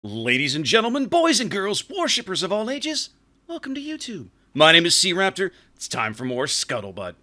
Ladies and gentlemen, boys and girls, worshippers of all ages, welcome to YouTube. My name is SeaRaptor. It's time for more Scuttlebutt.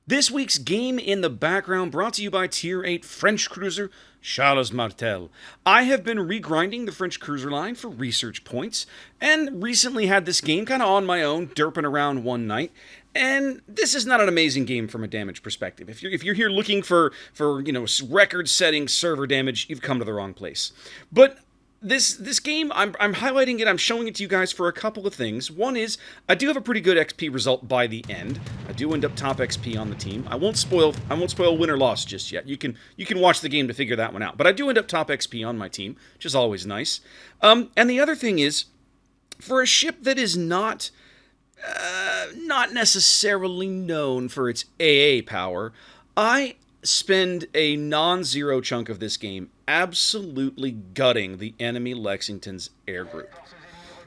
This week's game in the background brought to you by Tier VIII French cruiser Charles Martel. I have been regrinding the French cruiser line for research points, and recently had this game kind of on my own, derping around one night. And this is not an amazing game from a damage perspective. If you're here looking for record-setting server damage, you've come to the wrong place. But this game, I'm highlighting it, I'm showing it to you guys for a couple of things. One is, I do have a pretty good XP result by the end. I do end up top XP on the team. I won't spoil win or loss just yet. You can watch the game to figure that one out. But I do end up top XP on my team, which is always nice. And the other thing is, for a ship that is not necessarily known for its AA power, I spend a non-zero chunk of this game absolutely gutting the enemy Lexington's air group.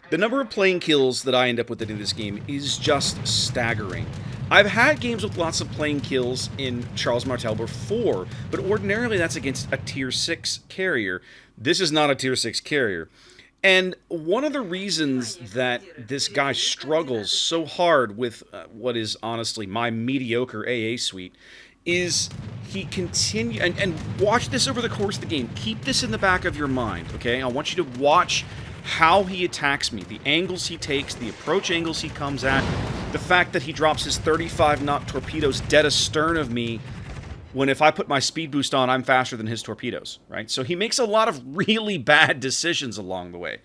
The number of plane kills that I end up with in this game is just staggering. I've had games with lots of plane kills in Charles Martel before, but ordinarily that's against a Tier 6 carrier. This is not a Tier 6 carrier. And one of the reasons that this guy struggles so hard with what is honestly my mediocre AA suite is he continue and watch this over the course of the game. Keep this in the back of your mind, okay? I want you to watch how he attacks me, the angles he takes, the approach angles he comes at, the fact that he drops his 35-knot torpedoes dead astern of me when if I put my speed boost on, I'm faster than his torpedoes, right? So he makes a lot of really bad decisions along the way.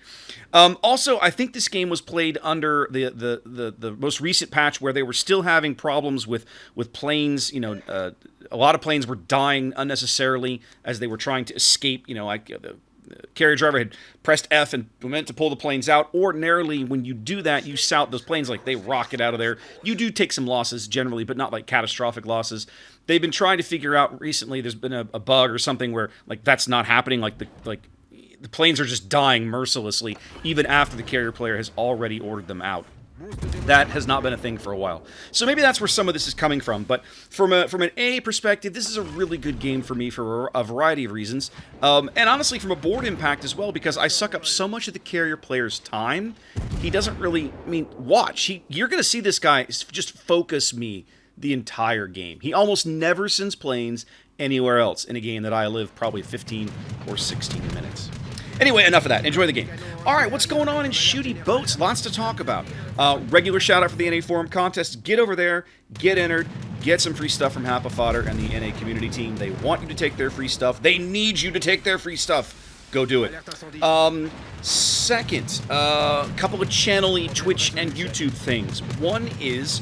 Also, I think this game was played under the most recent patch where they were still having problems with planes. A lot of planes were dying unnecessarily as they were trying to escape. The carrier driver had pressed F and meant to pull the planes out. Ordinarily, when you do that, you sout those planes like they rocket out of there. You do take some losses generally, but not like catastrophic losses. They've been trying to figure out recently. There's been a bug or something where like that's not happening. Like the planes are just dying mercilessly, even after the carrier player has already ordered them out. That has not been a thing for a while. So maybe that's where some of this is coming from. But from an A perspective, this is a really good game for me for a variety of reasons. And honestly, from a board impact as well, because I suck up so much of the carrier player's time. He doesn't really, watch. You're going to see this guy just focus me the entire game. He almost never sends planes anywhere else in a game that I live probably 15 or 16 minutes. Anyway, enough of that. Enjoy the game. All right, what's going on in shooty boats? Lots to talk about. Regular shout out for the NA Forum contest. Get over there, get entered, get some free stuff from Happa Fodder and the NA community team. They want you to take their free stuff. They need you to take their free stuff. Go do it. Second, a couple of channel-y Twitch and YouTube things. One is,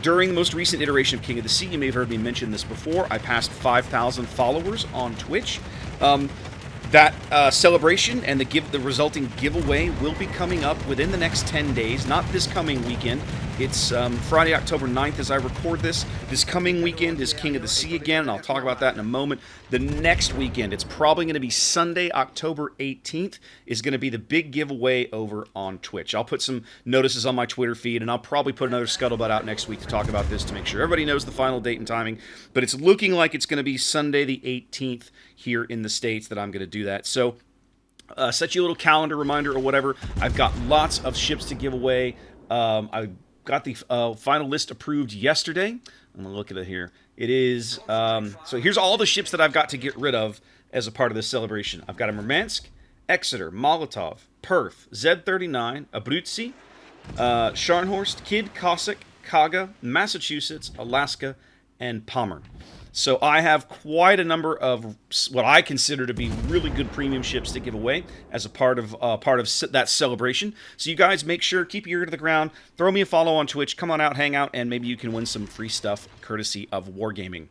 during the most recent iteration of King of the Sea, you may have heard me mention this before, I passed 5,000 followers on Twitch. That celebration and the resulting giveaway will be coming up within the next 10 days, not this coming weekend. It's Friday, October 9th as I record this. This coming weekend is King of the Sea again, and I'll talk about that in a moment. The next weekend, it's probably going to be Sunday, October 18th, is going to be the big giveaway over on Twitch. I'll put some notices on my Twitter feed, and I'll probably put another Scuttlebutt out next week to talk about this to make sure everybody knows the final date and timing. But it's looking like it's going to be Sunday the 18th here in the States that I'm going to do that. So set you a little calendar reminder or whatever. I've got lots of ships to give away. I got the final list approved yesterday. I'm going to look at it here. It is, so here's all the ships that I've got to get rid of as a part of this celebration. I've got a Murmansk, Exeter, Molotov, Perth, Z39, Abruzzi, Scharnhorst, Kidd, Cossack, Kaga, Massachusetts, Alaska, and Palmer. So I have quite a number of what I consider to be really good premium ships to give away as a part of that celebration. So you guys make sure, keep your ear to the ground, throw me a follow on Twitch, come on out, hang out, and maybe you can win some free stuff courtesy of Wargaming.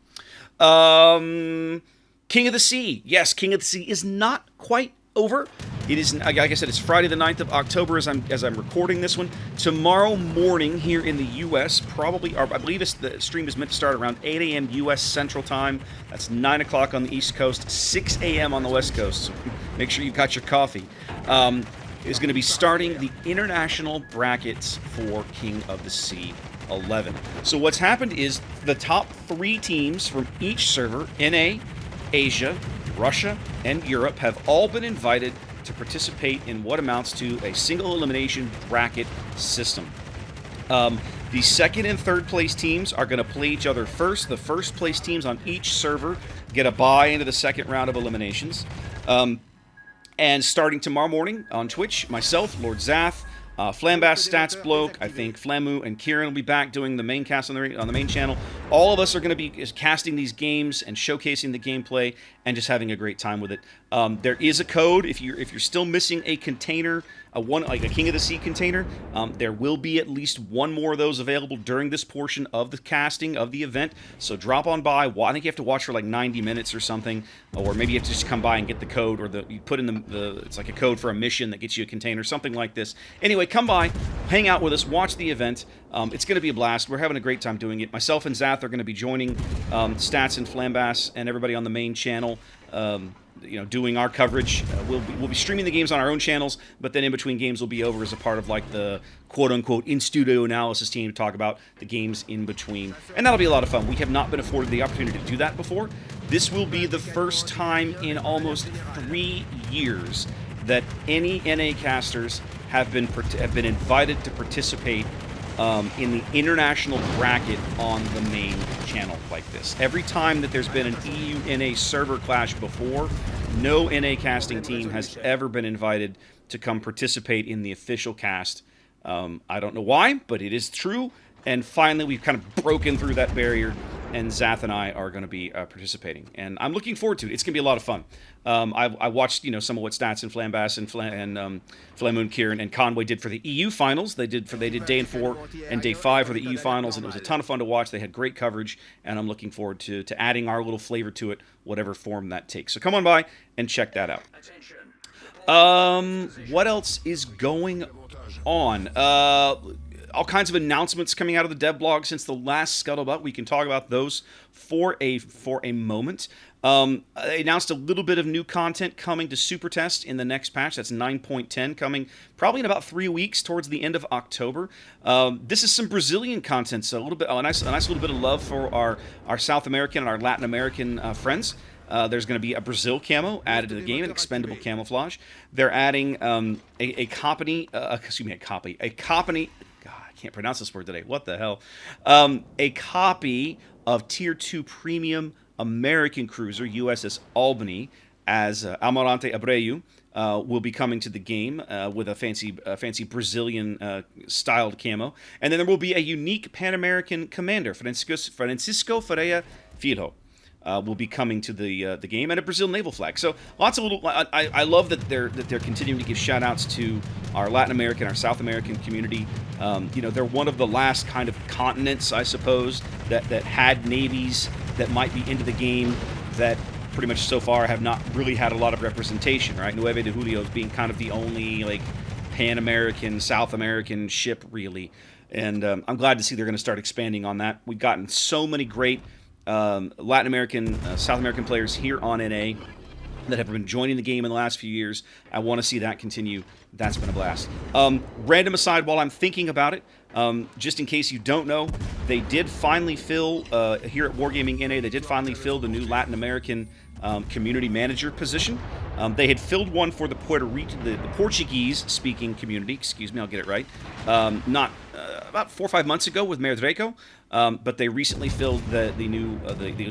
King of the Sea. Yes, King of the Sea is not quite over. It is, like I said, it's Friday the 9th of October as I'm recording this one. Tomorrow morning here in the U.S., probably, or I believe the stream is meant to start around 8 a.m. U.S. Central Time. That's 9 o'clock on the East Coast, 6 a.m. on the West Coast. So make sure you've got your coffee. Is going to be starting the international brackets for King of the Sea 11. So what's happened is the top 3 teams from each server, NA, Asia, Russia, and Europe, have all been invited to participate in what amounts to a single elimination bracket system. The second and third place teams are going to play each other first. The first place teams on each server get a bye into the second round of eliminations. And starting tomorrow morning on Twitch, myself, Lord Zath, Flambass, Stats Bloke, I think Flamu and Kieran will be back doing the main cast on the main channel. All of us are going to be casting these games and showcasing the gameplay and just having a great time with it. There is a code if you're still missing a container, like a King of the Sea container. There will be at least one more of those available during this portion of the casting of the event. So drop on by. I think you have to watch for like 90 minutes or something, or maybe you have to just come by and get the code, or you put in it's like a code for a mission that gets you a container, something like this. Anyway, come by, hang out with us, watch the event. It's going to be a blast. We're having a great time doing it. Myself and Zath are going to be joining Stats and Flambass and everybody on the main channel. Doing our coverage. We'll be streaming the games on our own channels, but then in between games we'll be over as a part of like the quote-unquote in-studio analysis team to talk about the games in between. And that'll be a lot of fun. We have not been afforded the opportunity to do that before. This will be the first time in almost 3 years that any NA casters have been invited to participate in the international bracket on the main channel like this. Every time that there's been an EU-NA server clash before, no NA casting team has ever been invited to come participate in the official cast. I don't know why, but it is true. And finally, we've kind of broken through that barrier, and Zath and I are going to be participating. And I'm looking forward to it. It's going to be a lot of fun. I watched, some of what Stats and Flambass and Flamoon, Kieran, and Conway did for the EU finals. They did day 4 and day 5 for the EU finals, and it was a ton of fun to watch. They had great coverage, and I'm looking forward to adding our little flavor to it, whatever form that takes. So come on by and check that out. What else is going on? All kinds of announcements coming out of the dev blog since the last Scuttlebutt. We can talk about those for a moment. They announced a little bit of new content coming to Super Test in the next patch. That's 9.10, coming probably in about 3 weeks towards the end of October. This is some Brazilian content, so a nice little bit of love for our South American and our Latin American friends. There's going to be a Brazil camo added to the game, an expendable camouflage. They're adding a copy. God, I can't pronounce this word today. What the hell? A copy of Tier 2 Premium American Cruiser USS Albany as Almirante Abreu will be coming to the game with a fancy Brazilian styled camo. And then there will be a unique Pan American commander, Francisco Ferreira Filho. Will be coming to the game, and a Brazil naval flag. So lots of little. I love that they're continuing to give shout outs to our Latin American, our South American community. They're one of the last kind of continents, I suppose, that had navies that might be into the game that pretty much so far have not really had a lot of representation. Right, Nueve de Julio being kind of the only like Pan American, South American ship really, and I'm glad to see they're going to start expanding on that. We've gotten so many great Latin American, South American players here on NA that have been joining the game in the last few years. I want to see that continue. That's been a blast. Random aside, while I'm thinking about it, just in case you don't know, they did finally fill, here at Wargaming NA, they did finally fill the new Latin American community manager position. They had filled one for the the Portuguese-speaking community. Excuse me, I'll get it right. About 4 or 5 months ago with Mayor Draco, but they recently filled the new,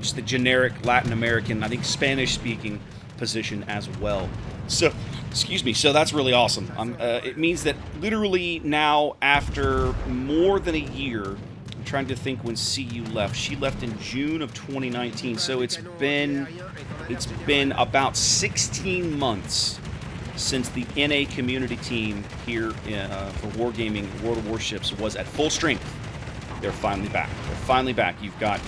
just the generic Latin American, I think Spanish-speaking position as well. So, excuse me. So that's really awesome. It means that literally now, after more than a year. I'm trying to think when CU left. She left in June of 2019, so it's been about 16 months since the NA community team here for Wargaming World of Warships was at full strength. They're finally back. You've got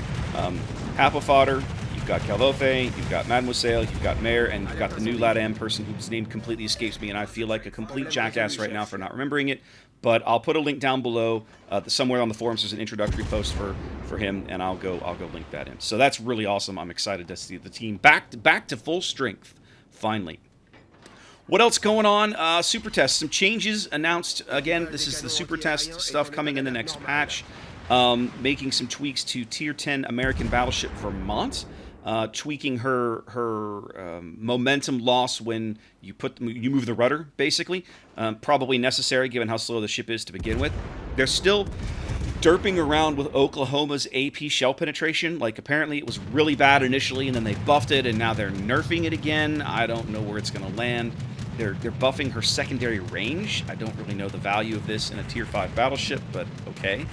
Apple Fodder, you've got Caldofe, you've got Mademoiselle, you've got Mayor, and you've got the new LATAM person whose name completely escapes me, and I feel like a complete jackass right now for not remembering it. But I'll put a link down below. Somewhere on the forums there's an introductory post for him, and I'll go link that in. So that's really awesome. I'm excited to see the team back to full strength, finally. What else going on? Super Test. Some changes announced. Again, this is the Super Test stuff coming in the next patch. Making some tweaks to Tier 10 American Battleship Vermont. tweaking her momentum loss when you move the rudder, basically. Probably necessary given how slow the ship is to begin with. They're still derping around with Oklahoma's AP shell penetration. Like, apparently it was really bad initially, and then they buffed it, and now they're nerfing it again. I don't know where it's going to land. They're buffing her secondary range. I don't really know the value of this in a Tier 5 battleship, but okay.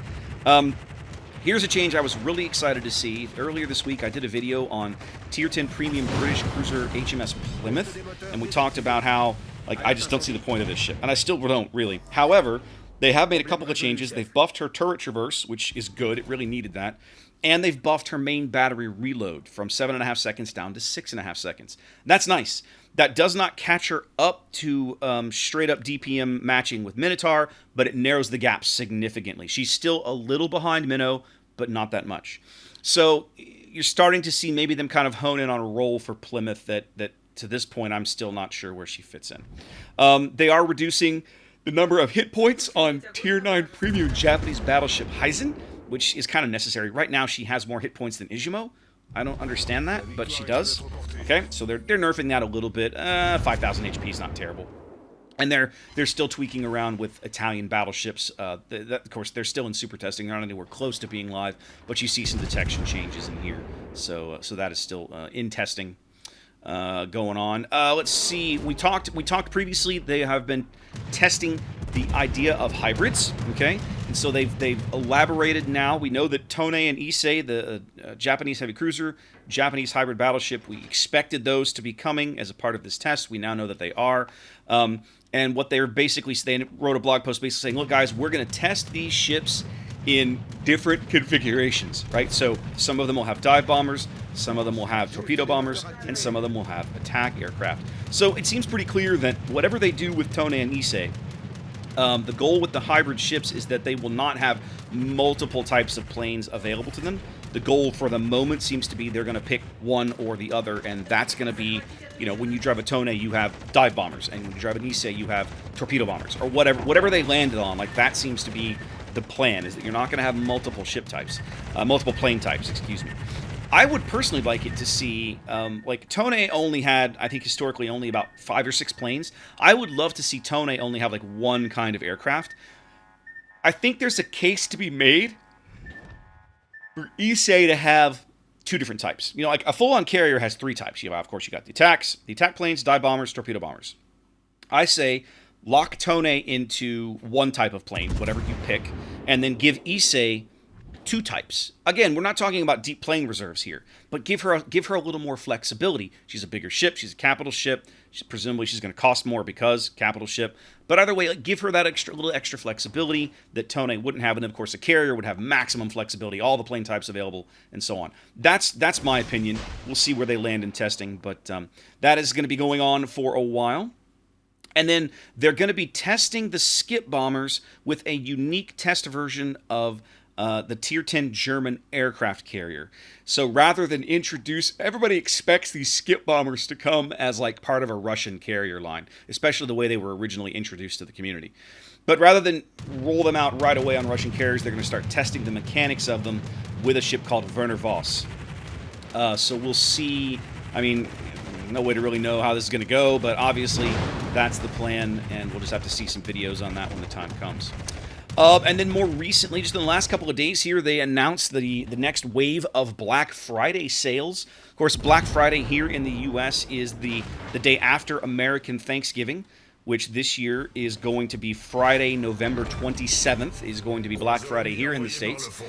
Here's a change I was really excited to see. Earlier this week, I did a video on Tier 10 Premium British Cruiser HMS Plymouth, and we talked about how, like, I just don't see the point of this ship, and I still don't, really. However, they have made a couple of changes. They've buffed her turret traverse, which is good. It really needed that. And they've buffed her main battery reload from 7.5 seconds down to 6.5 seconds. That's nice. That does not catch her up to straight-up DPM matching with Minotaur, but it narrows the gap significantly. She's still a little behind Minnow, but not that much. So you're starting to see maybe them kind of hone in on a role for Plymouth that to this point I'm still not sure where she fits in. They are reducing the number of hit points on Tier 9 Premium Japanese battleship Heisen, which is kind of necessary. Right now she has more hit points than Izumo. I don't understand that, but she does. Okay, so they're nerfing that a little bit. 5,000 HP is not terrible. And they're still tweaking around with Italian battleships. Of course, they're still in super testing. They're not anywhere close to being live, but you see some detection changes in here. So that is still in testing going on. Let's see. We talked previously. They have been testing the idea of hybrids. Okay, and so they've elaborated now. We know that Tone and Issei, the Japanese heavy cruiser, Japanese hybrid battleship, we expected those to be coming as a part of this test. We now know that they are. And what they're basically, they wrote a blog post basically saying, look, guys, we're going to test these ships in different configurations, right? So some of them will have dive bombers, some of them will have torpedo bombers, and some of them will have attack aircraft. So it seems pretty clear that whatever they do with Tone and Issei, the goal with the hybrid ships is that they will not have multiple types of planes available to them. The goal for the moment seems to be they're going to pick one or the other, and that's going to be, you know, when you drive a Tone, you have dive bombers, and when you drive an Issei, you have torpedo bombers, or whatever they landed on. Like, that seems to be the plan, is that you're not going to have multiple ship types, multiple plane types, excuse me. I would personally like it to see, like, Tone only had, I think historically, only about 5 or 6 planes. I would love to see Tone only have, like, one kind of aircraft. I think there's a case to be made for Issei to have 2 different types. You know, like, a full-on carrier has 3 types. You have, of course, you got the attack planes, dive bombers, torpedo bombers. I say lock Tone into one type of plane, whatever you pick, and then give Issei 2 types. Again, we're not talking about deep plane reserves here, but give her a little more flexibility. She's a bigger ship. She's a capital ship. Presumably she's going to cost more because capital ship. But either way, like, give her that little extra flexibility that Tone wouldn't have. And of course, a carrier would have maximum flexibility, all the plane types available, and so on. That's my opinion. We'll see where they land in testing, but that is going to be going on for a while. And then they're going to be testing the skip bombers with a unique test version of the Tier 10 German aircraft carrier. So rather than introduce, everybody expects these skip bombers to come as like part of a Russian carrier line, especially the way they were originally introduced to the community. But rather than roll them out right away on Russian carriers, they're going to start testing the mechanics of them with a ship called Werner Voss. So we'll see. I mean, no way to really know how this is going to go, but obviously that's the plan, and we'll just have to see some videos on that when the time comes. And then more recently, just in the last couple of days here, they announced the next wave of Black Friday sales. Of course, Black Friday here in the U.S. is the day after American Thanksgiving, which this year is going to be Friday, November 27th, is going to be Black Friday here in the States.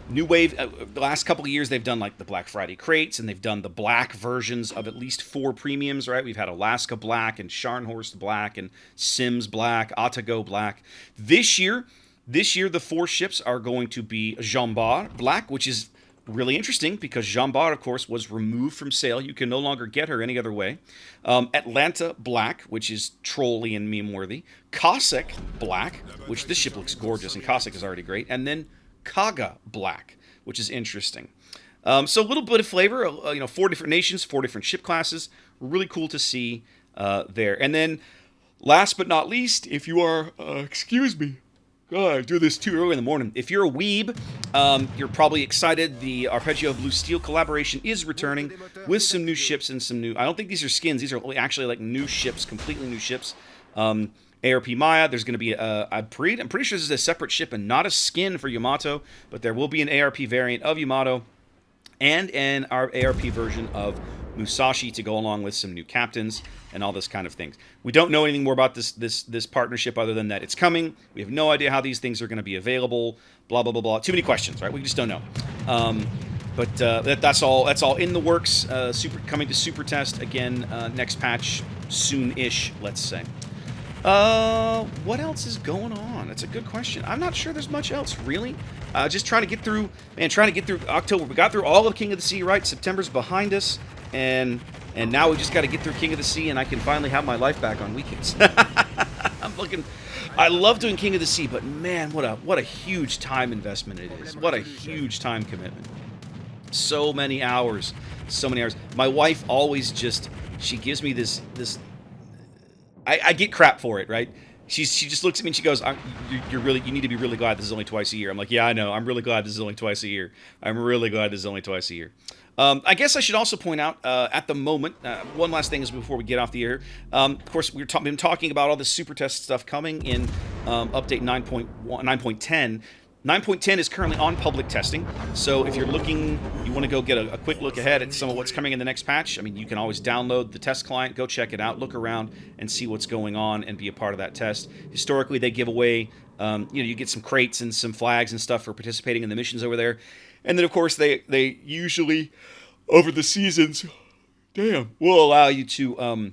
New wave, the last couple of years, they've done like the Black Friday crates, and they've done the black versions of at least 4 premiums, right? We've had Alaska Black, and Scharnhorst Black, and Sims Black, Otago Black. This year, the 4 ships are going to be Jean Bart Black, which is really interesting because Jean Bart, of course, was removed from sale. You can no longer get her any other way. Atlanta Black, which is trolly and meme-worthy. Cossack Black, which this ship looks gorgeous, and Cossack is already great. And then Kaga Black, which is interesting. So a little bit of flavor, 4 different nations, 4 different ship classes. Really cool to see there. And then, last but not least, if you are, excuse me, God, I do this too early in the morning. If you're a weeb, you're probably excited. The Arpeggio Blue Steel collaboration is returning with some new ships and some new... I don't think these are skins. These are actually like new ships, completely new ships. ARP Maya, there's going to be I'm pretty sure this is a separate ship and not a skin for Yamato, but there will be an ARP variant of Yamato and an ARP version of Musashi to go along with some new captains and all this kind of things. We don't know anything more about this partnership other than that it's coming. We have no idea how these things are going to be available. Blah blah blah blah. Too many questions, right? We just don't know. But that's all in the works. Coming to Super Test again next patch soon-ish, let's say. What else is going on? That's a good question. I'm not sure there's much else, really. Just trying to get through, October. We got through all of King of the Sea, right? September's behind us, and now we just got to get through King of the Sea, and I can finally have my life back on weekends. I love doing King of the Sea, but man, what a huge time investment it is. What a huge time commitment. So many hours. My wife always she gives me this I get crap for it, right? She just looks at me and she goes, you need to be really glad this is only twice a year. I'm like, yeah, I know. I'm really glad this is only twice a year. I guess I should also point out, at the moment, one last thing is before we get off the air. Of course, we've been talking about all this super test stuff coming in update 9.10. 9.10 is currently on public testing, so if you want to go get a quick look ahead at some of what's coming in the next patch, I mean, you can always download the test client, go check it out, look around, and see what's going on, and be a part of that test. Historically, they give away, you get some crates and some flags and stuff for participating in the missions over there, and then, of course, they usually, over the seasons, will allow you to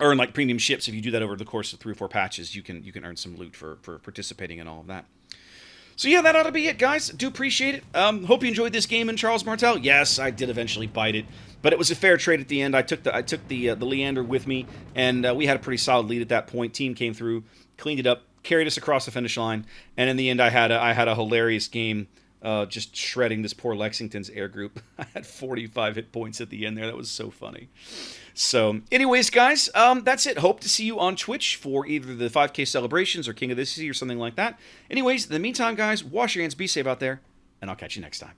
earn, like, premium ships. If you do that over the course of 3 or 4 patches, you can earn some loot for participating in all of that. So yeah, that ought to be it, guys. Do appreciate it. Hope you enjoyed this game in Charles Martel. Yes, I did eventually bite it, but it was a fair trade at the end. I took the Leander with me, and we had a pretty solid lead at that point. Team came through, cleaned it up, carried us across the finish line, and in the end, I had a hilarious game, just shredding this poor Lexington's air group. I had 45 hit points at the end there. That was so funny. So, anyways, guys, that's it. Hope to see you on Twitch for either the 5K celebrations or King of the Sea or something like that. Anyways, in the meantime, guys, wash your hands, be safe out there, and I'll catch you next time.